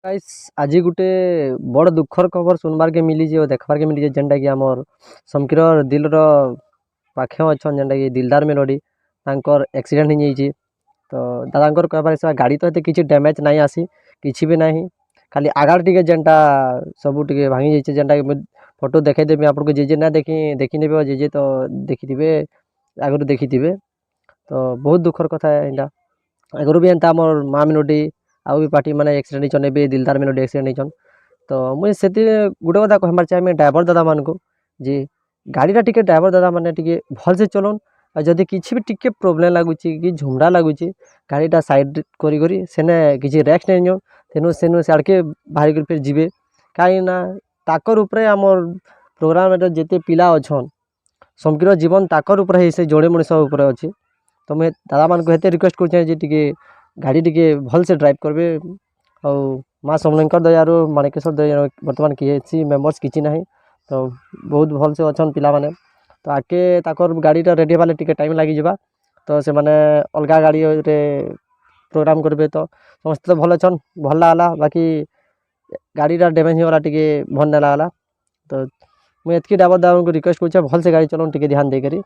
Guys आज गुटे बड़ दुखर खबर सुनबार के मिली और देखबार के मिली जेनटा कि आमर समकीर दिल पाखे अच्छा जेनटा कि दिलदार मेलोडी तांकर एक्सीडेंट हो जाइए। तो दादा कहबार हिसाब गाड़ी तो ये किसी डैमेज नहीं आसी किसी भी नहीं खाली आगार टे जेनटा सब टे भांगी जाइए जेनटा कि फोटो देखदेवी आपको जे ना देखने जे तो देखिथे आगुरी देखिथे। तो बहुत दुखर कथा यहाँ आगुरी भी एंता मोर माँ मिलोडी आउ भी पार्टी मैंने एक्सीडेंट होने भी दिलदार मेलोडी एक्सीडेंट होन। तो मुझे से गोटे कथा कहबार चाहिए ड्राइवर दादा मान को जी गाड़ीटा टी ड्राइवर दादा मैंने भल से चलान और जदि किसी भी टी प्रोब्लेम लगुच कि झुमरा लगुच गाड़ीटा साइड करी सेने किसी रेक्स नहीं नियन तेणु सेनु सियाड़के बाहर कर फिर जीवे कहीं ताकर उपरे आमर प्रोग्राम जिते पिला अच्छन समकीर जीवन ताकर उपरे से जोड़े मनीष उपरे अच्छी। तो मुझे दादा मान को हेते रिक्वेस्ट कर गाड़ी टी भल से ड्राइव करेंगे और माँ समलेकर दयारू माणिकेश्वर दया बर्तमान किसी मेम्बर्स किसी ना तो बहुत भल से अच्छा पिला माने। तो आगे ताकर गाड़ीटा रेडी वाले टिके टाइम लगी जावा तो से माने अलग गाड़ी रे प्रोग्राम करेंगे। तो समस्त तो भल अच्छन भल लागला बाकी गाड़ीटा डैमेज होगा टे भल नहीं लागला। तो मुझे एतकी ड्राइवर दादा को रिक्वेस्ट कर भल से गाड़ी चलाऊँ टे ध्यान देकर।